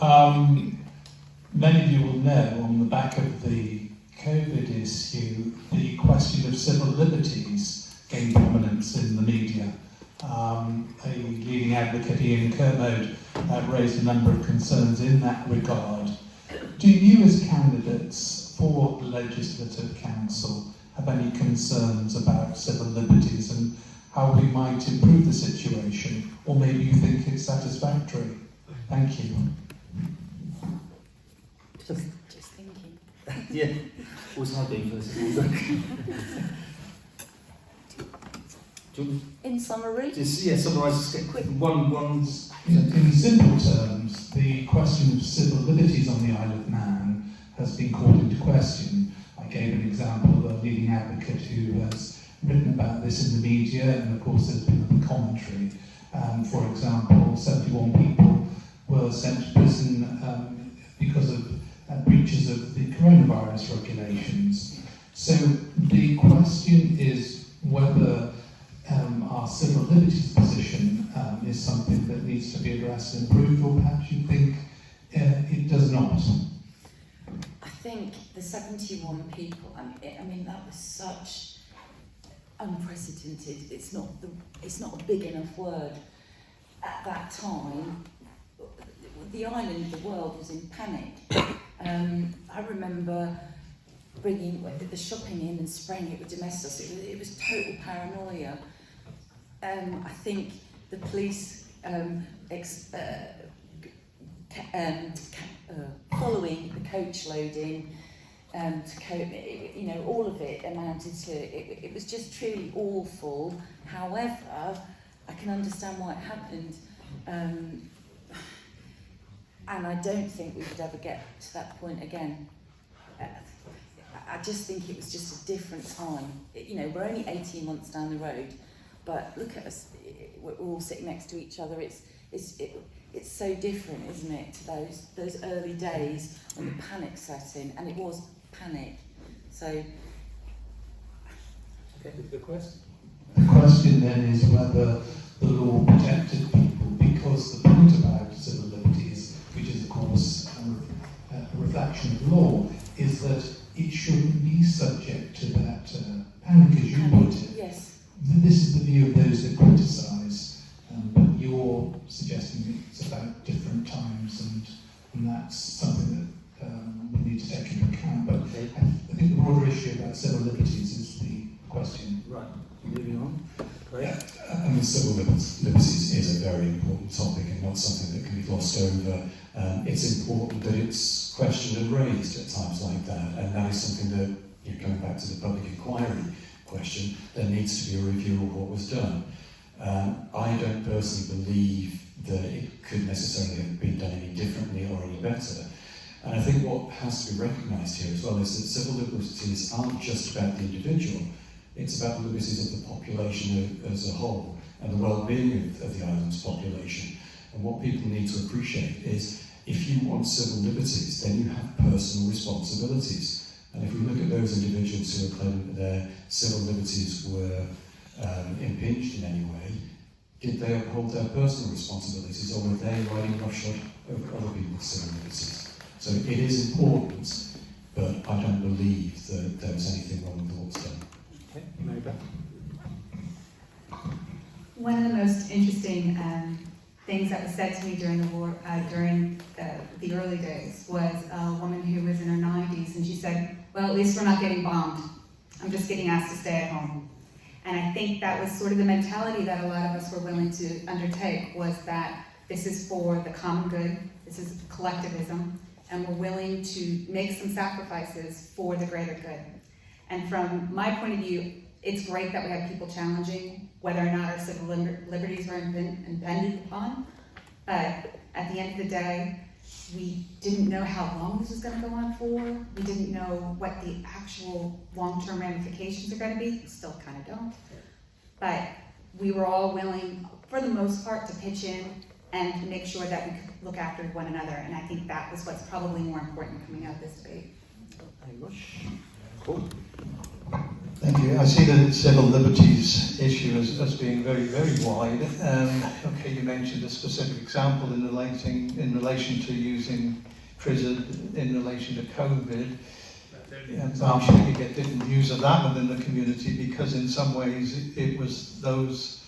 Many of you will know, on the back of the COVID issue, the question of civil liberties gained prominence in the media. A leading advocate, Ian Kermode, raised a number of concerns in that regard. Do you, as candidates for Legislative Council, have any concerns about civil liberties and how we might improve the situation, or maybe you think it's satisfactory? Thank you. Just thinking. Yeah, always hard being first. In summary? Just summarise just quick one. In simple terms, the question of civil liberties on the Isle of Man has been called into question. I gave an example of a leading advocate who has written about this in the media, and of course there's been other commentary. For example, 71 people were sent to prison because of breaches of the coronavirus regulations. So the question is whether our civil liberties position is something that needs to be addressed and improved, or perhaps you think it does not? I think the 71 people, I mean that was such unprecedented. It's not a big enough word. At that time, the island, the world was in panic. I remember bringing the shopping in and spraying it with domestos. It was total paranoia. I think the police following the coach loading to cope, all of it amounted to, it was just truly awful. However, I can understand why it happened. And I don't think we would ever get to that point again. I just think it was just a different time. We're only 18 months down the road, but look at us, we're all sitting next to each other. It's so different, isn't it, to those early days when the panic set in, and it was panic. So, Okay, the question. The question then is whether the law protected people, because the point about civil liberties, which is of course a reflection of law, is that it shouldn't be subject to that panic, as you put it. Yes. This is the view of those that criticise, but you're suggesting it's about different times, and that's something that we need to take into account. But Okay. I think the broader issue about civil liberties is the question. Right, moving on. Great. I mean, civil liberties is a very important topic and not something that can be glossed over. It's important that it's questioned and raised at times like that, and that is something that, going back to the public inquiry question, there needs to be a review of what was done. I don't personally believe that it could necessarily have been done any differently or any better. And I think what has to be recognised here as well is that civil liberties aren't just about the individual, it's about the liberties of the population as a whole and the well-being of the island's population. And what people need to appreciate is if you want civil liberties, then you have personal responsibilities. And if we look at those individuals who are claiming that their civil liberties were impinged in any way, did they uphold their personal responsibilities, or were they riding roughshod over other people's civil liberties? So it is important, but I don't believe that there was anything wrong with what's done. Okay, Mary-Beth. One of the most interesting things that was said to me during the war, during the early days, was a woman who was in her 90s, and she said, "Well, at least we're not getting bombed. I'm just getting asked to stay at home." And I think that was sort of the mentality that a lot of us were willing to undertake, was that this is for the common good, this is collectivism, and we're willing to make some sacrifices for the greater good. And from my point of view, it's great that we have people challenging whether or not our civil liberties are impended upon, but at the end of the day, we didn't know how long this was going to go on for. We didn't know what the actual long-term ramifications are going to be. We still kind of don't. But we were all willing, for the most part, to pitch in and make sure that we could look after one another. And I think that was what's probably more important coming out of this debate. Very much. Cool. Thank you. I see the civil liberties issue as being very, very wide. Okay, you mentioned a specific example in relation to using prison in relation to COVID. And I'm sure you get different views of that within the community, because in some ways it was those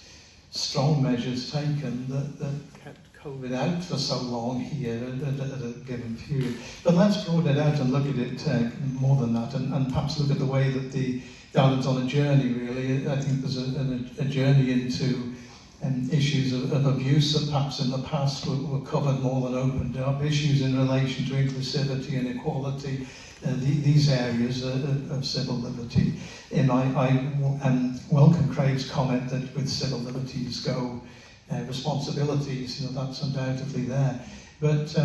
strong measures taken that kept COVID out for so long here at a given period. But let's broaden it out and look at it more than that, and perhaps look at the way that the island's on a journey, really. I think there's a journey into issues of abuse that perhaps in the past were covered more than opened up, issues in relation to inclusivity and equality, these areas of civil liberty. And I welcome Craig's comment that with civil liberties go responsibilities, that's undoubtedly there. But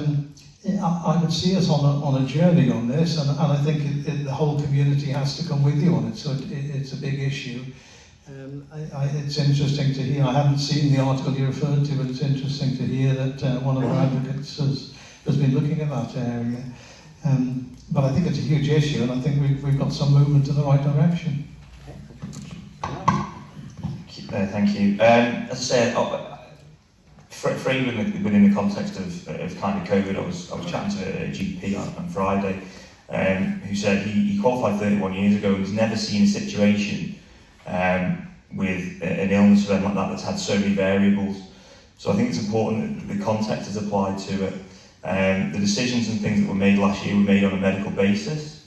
I would see us on a journey on this, and I think the whole community has to come with you on it, so it's a big issue. It's interesting to hear, I haven't seen the article you referred to, but it's interesting to hear that one of our advocates has been looking at that area. But I think it's a huge issue, and I think we've got some movement in the right direction. Thank you. As I said, framed within the context of kind of COVID, I was chatting to a GP on Friday who said he qualified 31 years ago and he's never seen a situation with an illness or anything like that that's had so many variables. So I think it's important that the context is applied to it. The decisions and things that were made last year were made on a medical basis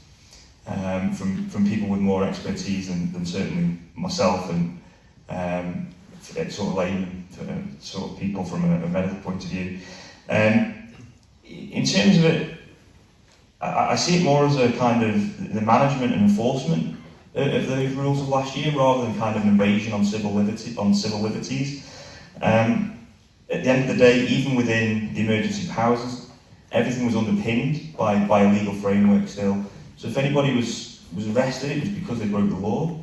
from people with more expertise than certainly myself and sort of layman sort of people from a medical point of view. In terms of it, I see it more as a kind of the management and enforcement of those rules of last year, rather than kind of an invasion on civil liberties. At the end of the day, even within the emergency powers, everything was underpinned by a legal framework still. So if anybody was arrested, it was because they broke the law.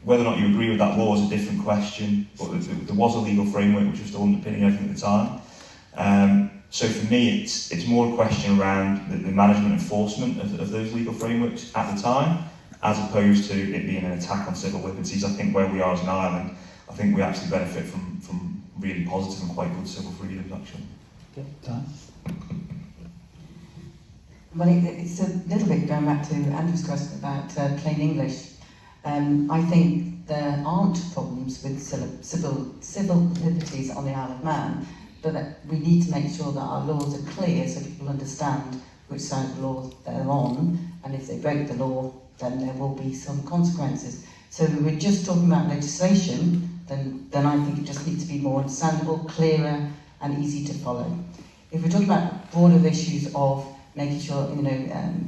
Whether or not you agree with that law is a different question, but there was a legal framework which was still underpinning everything at the time. So for me, it's more a question around the management and enforcement of those legal frameworks at the time, as opposed to it being an attack on civil liberties. I think where we are as an island, I think we actually benefit from really positive and quite good civil freedoms, actually. Okay, Dan? Well, it's a little bit going back to Andrew's question about plain English. I think there aren't problems with civil liberties on the Isle of Man, but that we need to make sure that our laws are clear so people understand which side of the law they're on, and if they break the law, then there will be some consequences. So if we're just talking about legislation, then I think it just needs to be more understandable, clearer, and easy to follow. If we're talking about broader issues of making sure,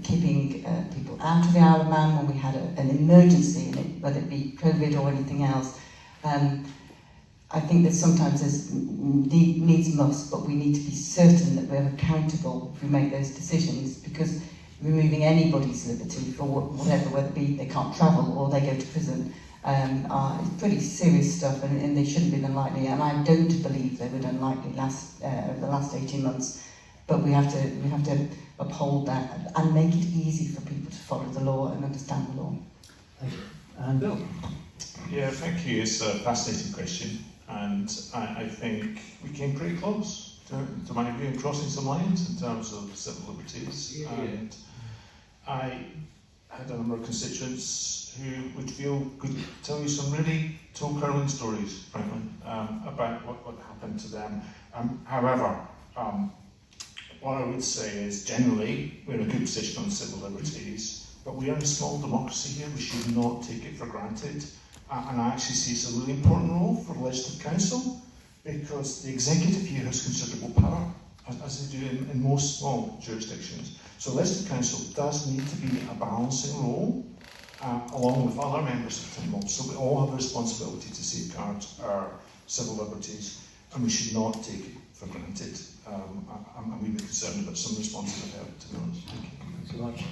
keeping people out of the Isle of Man when we had an emergency, whether it be COVID or anything else, I think that sometimes there's needs must, but we need to be certain that we're accountable if we make those decisions, because removing anybody's liberty for whatever, whether it be they can't travel or they go to prison, it's pretty serious stuff, and they shouldn't be done lightly. And I don't believe they were done lightly over the last 18 months. But we have to uphold that and make it easy for people to follow the law and understand the law. Thank you. And Bill? Yeah, thank you. It's a fascinating question, and I think we came pretty close to my view in crossing some lines in terms of civil liberties. Yeah. And I had a number of constituents who would could tell you some really toe-curling stories, frankly, about what happened to them. However, what I would say is generally we're in a good position on civil liberties, but we are a small democracy here. We should not take it for granted. And I actually see it's a really important role for the Legislative Council, because the executive here has considerable power, as they do in most small jurisdictions. So the Legislative Council does need to be a balancing role, along with other members of the TIMO. So we all have a responsibility to safeguard our civil liberties, and we should not take it for granted. I'm really concerned about some responses I've heard, to be honest. Thank you. Thanks so much.